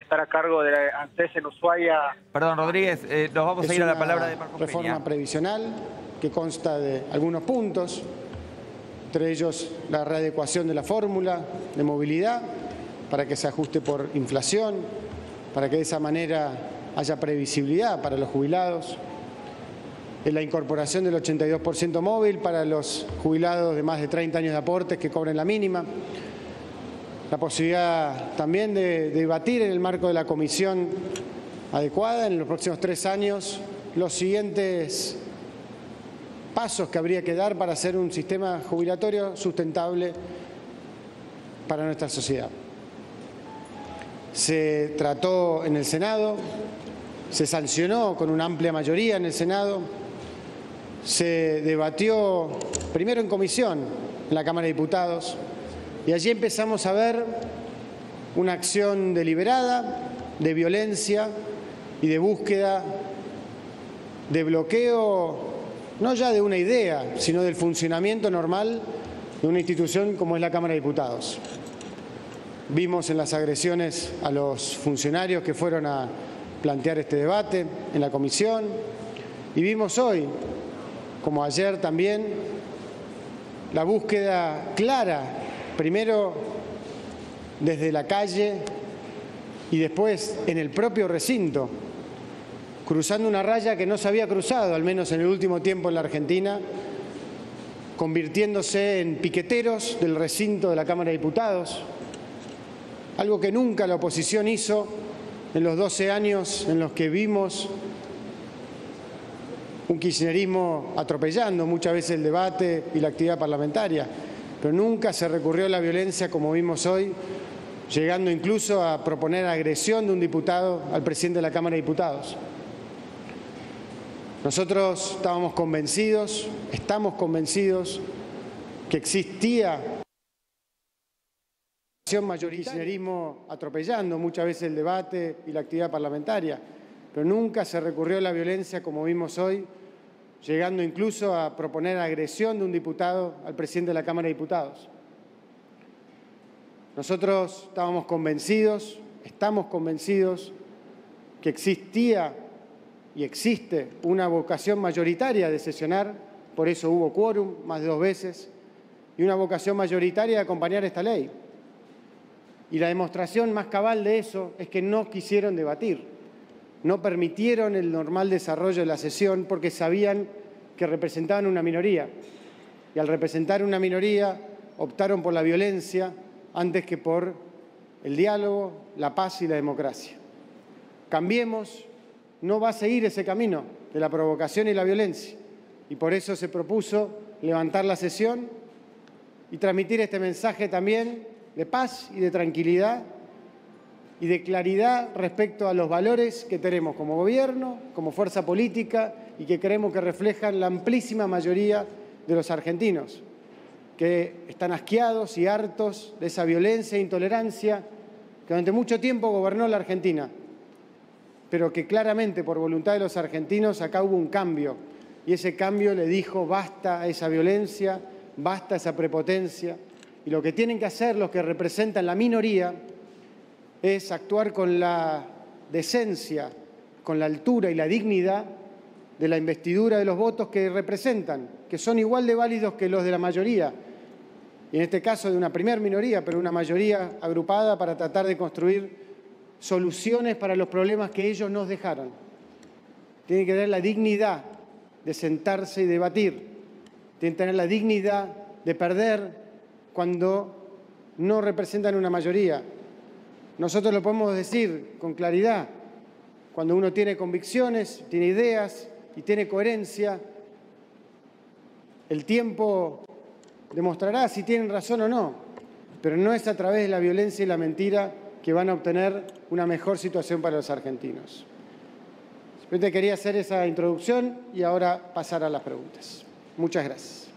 estar a cargo de la ANSES en Ushuaia. Perdón, Rodríguez, nos vamos a ir a la palabra de Marcos reforma Peña. previsional que consta de algunos puntos, entre ellos la readecuación de la fórmula de movilidad para que se ajuste por inflación, para que de esa manera haya previsibilidad para los jubilados, la incorporación del 82% móvil para los jubilados de más de 30 años de aportes que cobren la mínima, la posibilidad también de debatir en el marco de la comisión adecuada en los próximos 3 años los siguientes pasos que habría que dar para hacer un sistema jubilatorio sustentable para nuestra sociedad. Se trató en el Senado, se sancionó con una amplia mayoría en el Senado, se debatió primero en comisión en la Cámara de Diputados y allí empezamos a ver una acción deliberada de violencia y de búsqueda de bloqueo, no ya de una idea, sino del funcionamiento normal de una institución como es la Cámara de Diputados. Vimos en las agresiones a los funcionarios que fueron a plantear este debate en la comisión y vimos hoy, como ayer también, la búsqueda clara, primero desde la calle y después en el propio recinto, cruzando una raya que no se había cruzado, al menos en el último tiempo en la Argentina, convirtiéndose en piqueteros del recinto de la Cámara de Diputados, algo que nunca la oposición hizo en los 12 años en los que vimos un kirchnerismo atropellando muchas veces el debate y la actividad parlamentaria, pero nunca se recurrió a la violencia como vimos hoy, llegando incluso a proponer agresión de un diputado al presidente de la Cámara de Diputados. Nosotros estamos convencidos que existía mayoritarismo atropellando muchas veces el debate y la actividad parlamentaria, pero nunca se recurrió a la violencia como vimos hoy, llegando incluso a proponer agresión de un diputado al presidente de la Cámara de Diputados. Nosotros estamos convencidos que existía y existe una vocación mayoritaria de sesionar, por eso hubo quórum más de 2 veces, y una vocación mayoritaria de acompañar esta ley. Y la demostración más cabal de eso es que no quisieron debatir, no permitieron el normal desarrollo de la sesión porque sabían que representaban una minoría. Y al representar una minoría optaron por la violencia antes que por el diálogo, la paz y la democracia. Cambiemos no va a seguir ese camino de la provocación y la violencia. Y por eso se propuso levantar la sesión y transmitir este mensaje también de paz y de tranquilidad y de claridad respecto a los valores que tenemos como gobierno, como fuerza política y que creemos que reflejan la amplísima mayoría de los argentinos, que están asqueados y hartos de esa violencia e intolerancia que durante mucho tiempo gobernó la Argentina, pero que claramente por voluntad de los argentinos acá hubo un cambio y ese cambio le dijo basta a esa violencia, basta a esa prepotencia y lo que tienen que hacer los que representan la minoría es actuar con la decencia, con la altura y la dignidad de la investidura de los votos que representan, que son igual de válidos que los de la mayoría, y en este caso de una primer minoría, pero una mayoría agrupada para tratar de construir soluciones para los problemas que ellos nos dejaron. Tienen que tener la dignidad de sentarse y debatir, tienen que tener la dignidad de perder cuando no representan una mayoría. Nosotros lo podemos decir con claridad, cuando uno tiene convicciones, tiene ideas y tiene coherencia, el tiempo demostrará si tienen razón o no, pero no es a través de la violencia y la mentira que van a obtener una mejor situación para los argentinos. Simplemente quería hacer esa introducción y ahora pasar a las preguntas. Muchas gracias.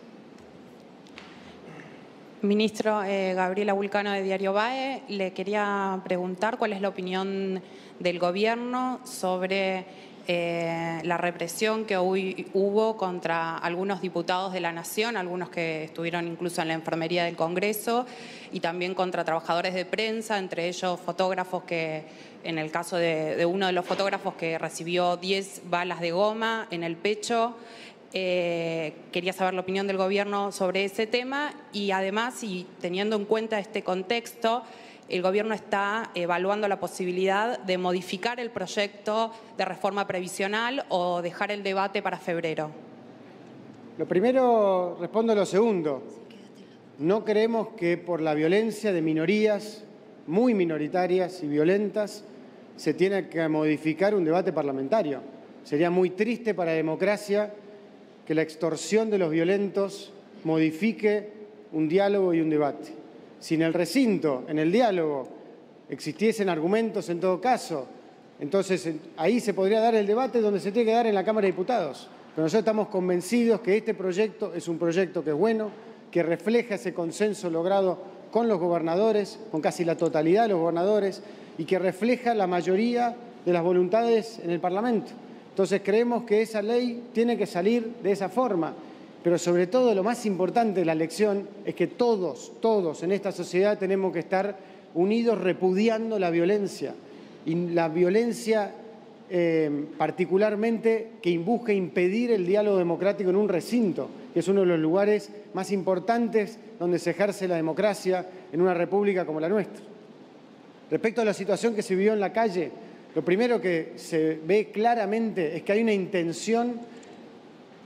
Ministro, Gabriela Vulcano de Diario BAE, le quería preguntar cuál es la opinión del Gobierno sobre la represión que hubo contra algunos diputados de la Nación, algunos que estuvieron incluso en la enfermería del Congreso, y también contra trabajadores de prensa, entre ellos fotógrafos que, en el caso de uno de los fotógrafos que recibió 10 balas de goma en el pecho. Quería saber la opinión del Gobierno sobre ese tema y además, y teniendo en cuenta este contexto, el Gobierno está evaluando la posibilidad de modificar el proyecto de reforma previsional o dejar el debate para febrero. Lo primero, respondo a lo segundo. No creemos que por la violencia de minorías muy minoritarias y violentas se tiene que modificar un debate parlamentario. Sería muy triste para la democracia que la extorsión de los violentos modifique un diálogo y un debate. Si en el recinto, en el diálogo, existiesen argumentos en todo caso, entonces ahí se podría dar el debate donde se tiene que dar en la Cámara de Diputados. Pero nosotros estamos convencidos que este proyecto es un proyecto que es bueno, que refleja ese consenso logrado con los gobernadores, con casi la totalidad de los gobernadores, y que refleja la mayoría de las voluntades en el Parlamento. Entonces creemos que esa ley tiene que salir de esa forma, pero sobre todo lo más importante de la elección es que todos en esta sociedad tenemos que estar unidos repudiando la violencia, y la violencia particularmente que busca impedir el diálogo democrático en un recinto, que es uno de los lugares más importantes donde se ejerce la democracia en una república como la nuestra. Respecto a la situación que se vivió en la calle, lo primero que se ve claramente es que hay una intención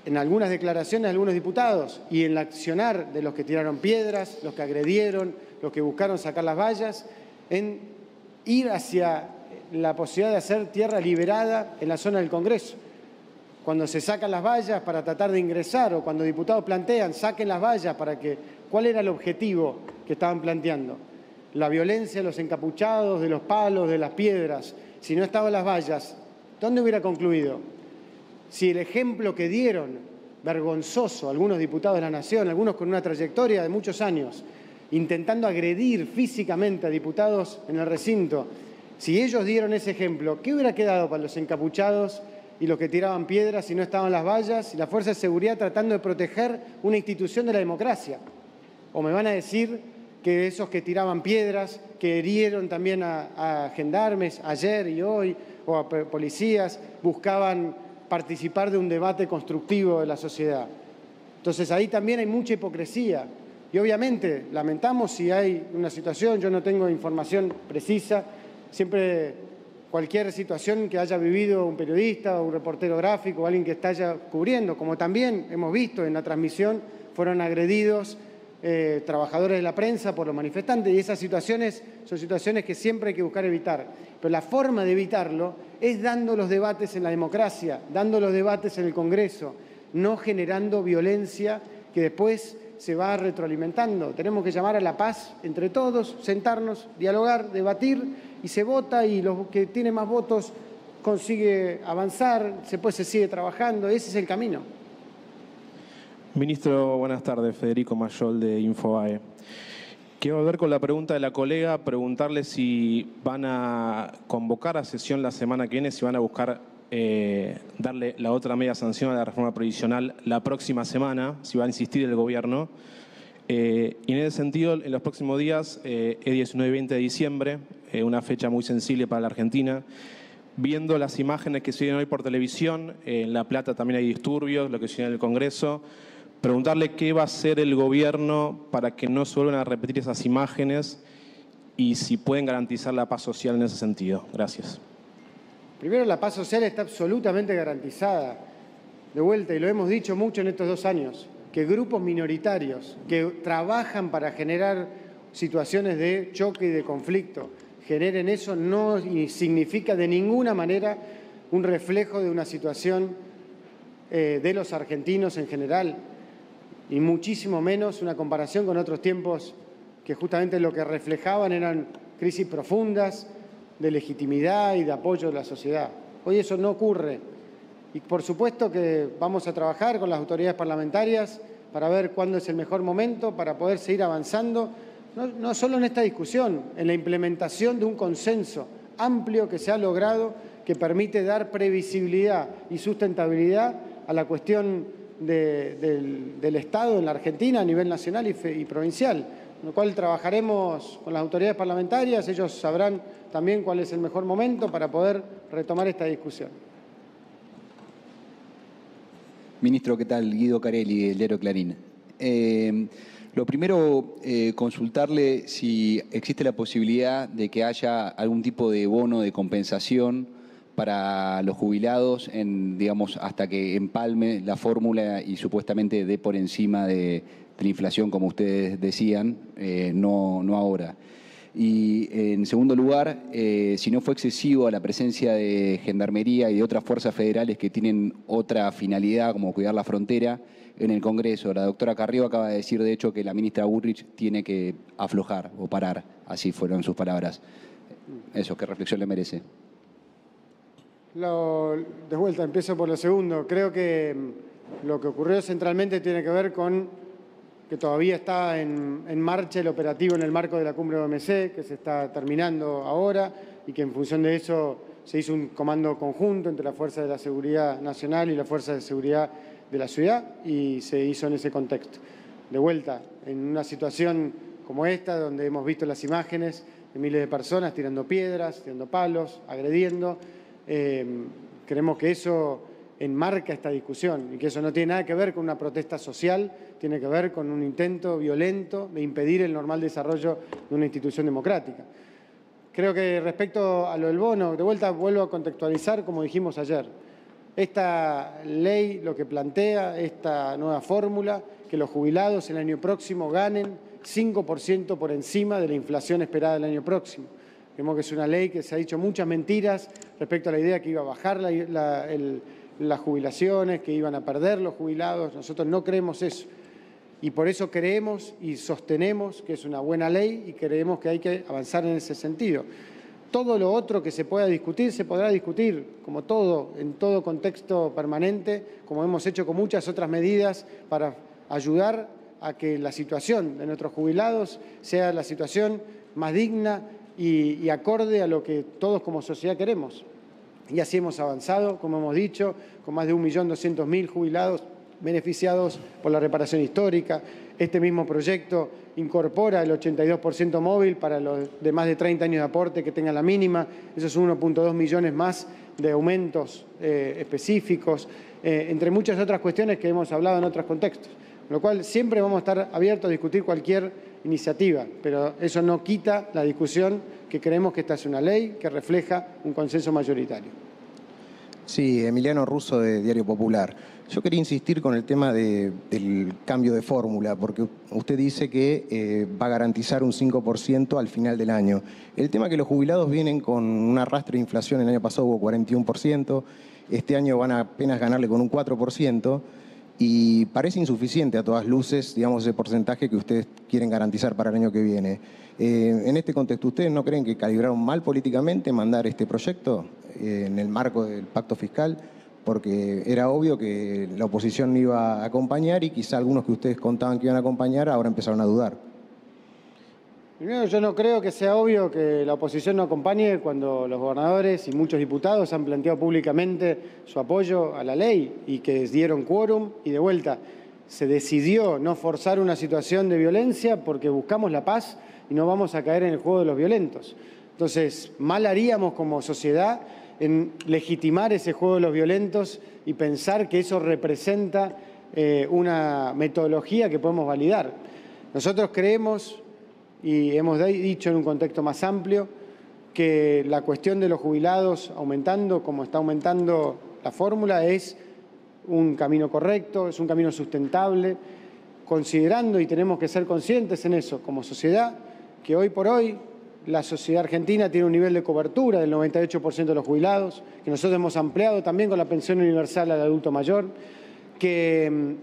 en algunas declaraciones de algunos diputados y en el accionar de los que tiraron piedras, los que agredieron, los que buscaron sacar las vallas, en ir hacia la posibilidad de hacer tierra liberada en la zona del Congreso. Cuando se sacan las vallas para tratar de ingresar o cuando diputados plantean saquen las vallas para que… ¿Cuál era el objetivo que estaban planteando? La violencia de los encapuchados, de los palos, de las piedras. Si no estaban las vallas, ¿dónde hubiera concluido? Si el ejemplo que dieron, vergonzoso, algunos diputados de la Nación, algunos con una trayectoria de muchos años, intentando agredir físicamente a diputados en el recinto, si ellos dieron ese ejemplo, ¿qué hubiera quedado para los encapuchados y los que tiraban piedras si no estaban las vallas y la fuerza de seguridad tratando de proteger una institución de la democracia? ¿O me van a decir que esos que tiraban piedras, que herieron también a gendarmes ayer y hoy, o a policías, buscaban participar de un debate constructivo de la sociedad? Entonces ahí también hay mucha hipocresía. Y obviamente lamentamos si hay una situación, yo no tengo información precisa, siempre cualquier situación que haya vivido un periodista o un reportero gráfico o alguien que está cubriendo, como también hemos visto en la transmisión, fueron agredidos trabajadores de la prensa por los manifestantes, y esas situaciones son situaciones que siempre hay que buscar evitar. Pero la forma de evitarlo es dando los debates en la democracia, dando los debates en el Congreso, no generando violencia que después se va retroalimentando. Tenemos que llamar a la paz entre todos, sentarnos, dialogar, debatir, y se vota y los que tienen más votos consigue avanzar, después se sigue trabajando, ese es el camino. Ministro, buenas tardes. Federico Mayol de Infobae. Quiero volver con la pregunta de la colega, preguntarle si van a convocar a sesión la semana que viene, si van a buscar darle la otra media sanción a la reforma previsional la próxima semana, si va a insistir el Gobierno. Y en ese sentido, en los próximos días, es 19 y 20 de diciembre, una fecha muy sensible para la Argentina. Viendo las imágenes que se ven hoy por televisión, en La Plata también hay disturbios, lo que se ve en el Congreso. Preguntarle qué va a hacer el Gobierno para que no se vuelvan a repetir esas imágenes y si pueden garantizar la paz social en ese sentido. Gracias. Primero, la paz social está absolutamente garantizada. De vuelta, y lo hemos dicho mucho en estos 2 años, que grupos minoritarios que trabajan para generar situaciones de choque y de conflicto generen eso no significa de ninguna manera un reflejo de una situación de los argentinos en general, y muchísimo menos una comparación con otros tiempos que justamente lo que reflejaban eran crisis profundas de legitimidad y de apoyo de la sociedad. Hoy eso no ocurre y por supuesto que vamos a trabajar con las autoridades parlamentarias para ver cuándo es el mejor momento para poder seguir avanzando, no solo en esta discusión, en la implementación de un consenso amplio que se ha logrado, que permite dar previsibilidad y sustentabilidad a la cuestión del Estado en la Argentina a nivel nacional y provincial, con lo cual trabajaremos con las autoridades parlamentarias, ellos sabrán también cuál es el mejor momento para poder retomar esta discusión. Ministro, ¿qué tal? Guido Carelli, del diario Clarín. Lo primero, consultarle si existe la posibilidad de que haya algún tipo de bono de compensación para los jubilados, digamos, hasta que empalme la fórmula y supuestamente dé por encima de la inflación, como ustedes decían, no ahora. Y en segundo lugar, si no fue excesivo a la presencia de Gendarmería y de otras fuerzas federales que tienen otra finalidad, como cuidar la frontera, en el Congreso. La doctora Carrió acaba de decir, de hecho, que la ministra Bullrich tiene que aflojar o parar, así fueron sus palabras. Eso, ¿qué reflexión le merece? De vuelta, empiezo por lo segundo. Creo que lo que ocurrió centralmente tiene que ver con que todavía está en marcha el operativo en el marco de la cumbre OMC, que se está terminando ahora, y que en función de eso se hizo un comando conjunto entre las Fuerzas de la Seguridad Nacional y las Fuerzas de Seguridad de la ciudad, y se hizo en ese contexto. De vuelta, en una situación como esta, donde hemos visto las imágenes de miles de personas tirando piedras, tirando palos, agrediendo, creemos que eso enmarca esta discusión y que eso no tiene nada que ver con una protesta social, tiene que ver con un intento violento de impedir el normal desarrollo de una institución democrática. Creo que respecto a lo del bono, de vuelta vuelvo a contextualizar como dijimos ayer. Esta ley lo que plantea, esta nueva fórmula, que los jubilados el año próximo ganen 5% por encima de la inflación esperada el año próximo. Creemos que es una ley que se ha dicho muchas mentiras respecto a la idea que iba a bajar las jubilaciones, que iban a perder los jubilados. Nosotros no creemos eso. Y por eso creemos y sostenemos que es una buena ley y creemos que hay que avanzar en ese sentido. Todo lo otro que se pueda discutir, se podrá discutir, como todo, en todo contexto permanente, como hemos hecho con muchas otras medidas para ayudar a que la situación de nuestros jubilados sea la situación más digna y acorde a lo que todos como sociedad queremos. Y así hemos avanzado, como hemos dicho, con más de 1.200.000 jubilados beneficiados por la reparación histórica. Este mismo proyecto incorpora el 82% móvil para los de más de 30 años de aporte que tengan la mínima. Esos son 1.2 millones más de aumentos específicos, entre muchas otras cuestiones que hemos hablado en otros contextos. Con lo cual siempre vamos a estar abiertos a discutir cualquier iniciativa, pero eso no quita la discusión que creemos que esta es una ley que refleja un consenso mayoritario. Sí, Emiliano Russo, de Diario Popular. Yo quería insistir con el tema del cambio de fórmula, porque usted dice que va a garantizar un 5% al final del año. El tema es que los jubilados vienen con un arrastre de inflación, el año pasado hubo 41%, este año van a apenas ganarle con un 4%, y parece insuficiente a todas luces, digamos, ese porcentaje que ustedes quieren garantizar para el año que viene. En este contexto, ¿ustedes no creen que calibraron mal políticamente mandar este proyecto en el marco del pacto fiscal? Porque era obvio que la oposición no iba a acompañar y quizá algunos que ustedes contaban que iban a acompañar ahora empezaron a dudar. Primero, yo no creo que sea obvio que la oposición no acompañe cuando los gobernadores y muchos diputados han planteado públicamente su apoyo a la ley y que dieron quórum y de vuelta se decidió no forzar una situación de violencia porque buscamos la paz y no vamos a caer en el juego de los violentos. Entonces, mal haríamos como sociedad en legitimar ese juego de los violentos y pensar que eso representa una metodología que podemos validar. Nosotros creemos, y hemos dicho en un contexto más amplio, que la cuestión de los jubilados aumentando, como está aumentando la fórmula, es un camino correcto, es un camino sustentable, considerando, y tenemos que ser conscientes en eso como sociedad, que hoy por hoy la sociedad argentina tiene un nivel de cobertura del 98% de los jubilados, que nosotros hemos ampliado también con la pensión universal al adulto mayor, que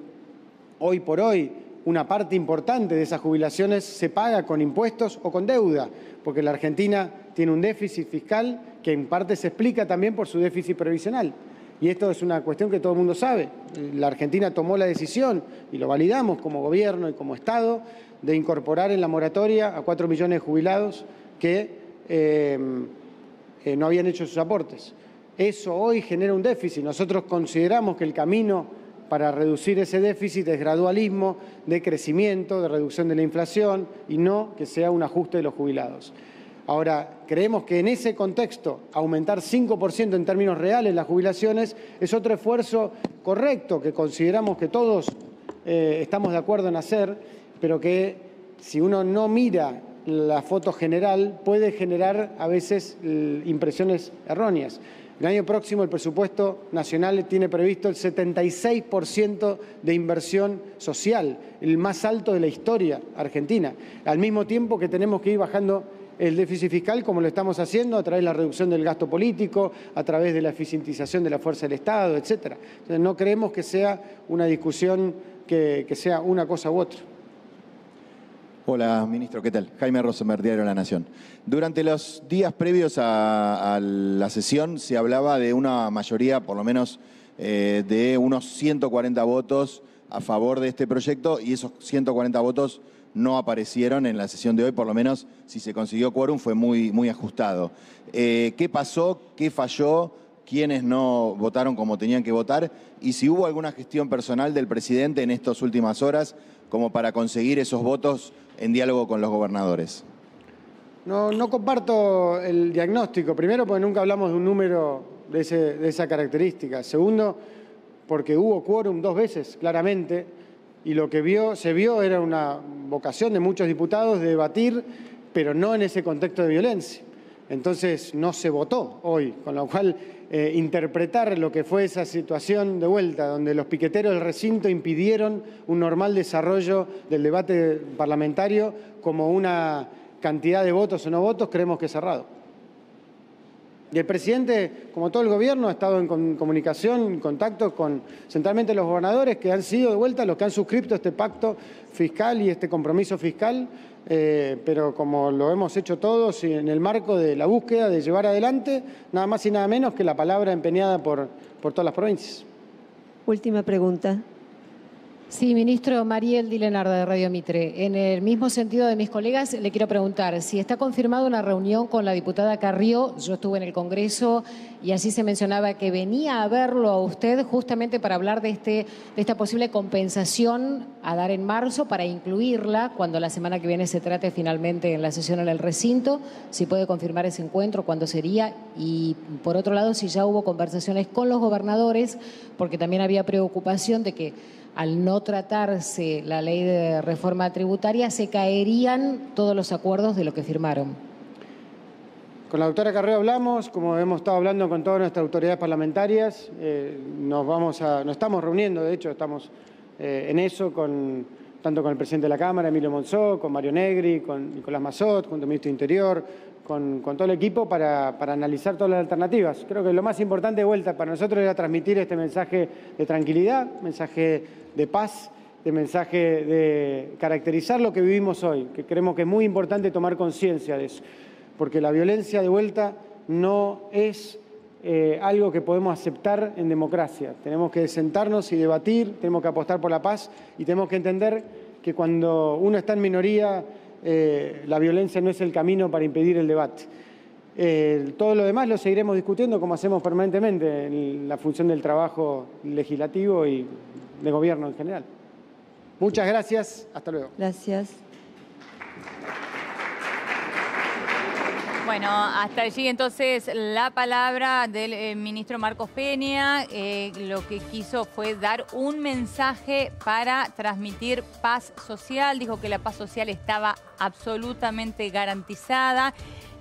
hoy por hoy una parte importante de esas jubilaciones se paga con impuestos o con deuda, porque la Argentina tiene un déficit fiscal que en parte se explica también por su déficit previsional. Y esto es una cuestión que todo el mundo sabe. La Argentina tomó la decisión, y lo validamos como gobierno y como Estado, de incorporar en la moratoria a 4 millones de jubilados que no habían hecho sus aportes. Eso hoy genera un déficit. Nosotros consideramos que el camino para reducir ese déficit es gradualismo, de crecimiento, de reducción de la inflación, y no que sea un ajuste de los jubilados. Ahora, creemos que en ese contexto aumentar 5% en términos reales las jubilaciones es otro esfuerzo correcto que consideramos que todos estamos de acuerdo en hacer, pero que si uno no mira la foto general puede generar a veces impresiones erróneas. El año próximo el presupuesto nacional tiene previsto el 76% de inversión social, el más alto de la historia argentina, al mismo tiempo que tenemos que ir bajando el déficit fiscal como lo estamos haciendo a través de la reducción del gasto político, a través de la eficientización de la fuerza del Estado, etc. Entonces, no creemos que sea una discusión que sea una cosa u otra. Hola, ministro, ¿qué tal? Jaime Rosenberg, Diario La Nación. Durante los días previos a la sesión se hablaba de una mayoría, por lo menos de unos 140 votos a favor de este proyecto, y esos 140 votos no aparecieron en la sesión de hoy, por lo menos si se consiguió quórum fue muy ajustado. ¿Qué pasó? ¿Qué falló? ¿Quiénes no votaron como tenían que votar? Y si hubo alguna gestión personal del presidente en estas últimas horas como para conseguir esos votos en diálogo con los gobernadores. No comparto el diagnóstico. Primero, porque nunca hablamos de un número de esa característica. Segundo, porque hubo quórum 2 veces, claramente, y lo que se vio era una vocación de muchos diputados de debatir, pero no en ese contexto de violencia. Entonces no se votó hoy, con lo cual interpretar lo que fue esa situación de vuelta, donde los piqueteros del recinto impidieron un normal desarrollo del debate parlamentario como una cantidad de votos o no votos, creemos que es errado. Y el presidente, como todo el gobierno, ha estado en comunicación, en contacto con centralmente los gobernadores, que han sido de vuelta los que han suscrito este pacto fiscal y este compromiso fiscal, pero como lo hemos hecho todos y en el marco de la búsqueda de llevar adelante nada más y nada menos que la palabra empeñada por todas las provincias. Última pregunta. Sí, ministro, Mariel Dilenarda de Radio Mitre. En el mismo sentido de mis colegas, le quiero preguntar si está confirmada una reunión con la diputada Carrió. Yo estuve en el Congreso y así se mencionaba que venía a verlo a usted justamente para hablar de esta posible compensación a dar en marzo para incluirla cuando la semana que viene se trate finalmente en la sesión en el recinto. Si puede confirmar ese encuentro, cuándo sería. Y por otro lado, si ya hubo conversaciones con los gobernadores, porque también había preocupación de que al no tratarse la ley de reforma tributaria, se caerían todos los acuerdos de lo que firmaron. Con la doctora Carrió hablamos, como hemos estado hablando con todas nuestras autoridades parlamentarias, nos estamos reuniendo, de hecho estamos en eso, tanto con el presidente de la Cámara, Emilio Monzó, con Mario Negri, con Nicolás Massot, junto al ministro de Interior, con todo el equipo para analizar todas las alternativas. Creo que lo más importante de vuelta para nosotros era transmitir este mensaje de tranquilidad, mensaje de paz, de mensaje de caracterizar lo que vivimos hoy, que creemos que es muy importante tomar conciencia de eso, porque la violencia de vuelta no es algo que podemos aceptar en democracia. Tenemos que sentarnos y debatir, tenemos que apostar por la paz y tenemos que entender que cuando uno está en minoría, la violencia no es el camino para impedir el debate. Todo lo demás lo seguiremos discutiendo como hacemos permanentemente en la función del trabajo legislativo y de gobierno en general. Muchas gracias. Hasta luego. Gracias. Bueno, hasta allí entonces la palabra del ministro Marcos Peña. Lo que quiso fue dar un mensaje para transmitir paz social. Dijo que la paz social estaba absolutamente garantizada.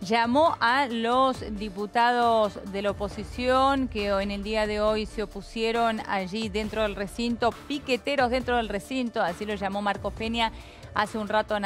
Llamó a los diputados de la oposición que en el día de hoy se opusieron allí dentro del recinto, piqueteros dentro del recinto, así lo llamó Marcos Peña hace un rato.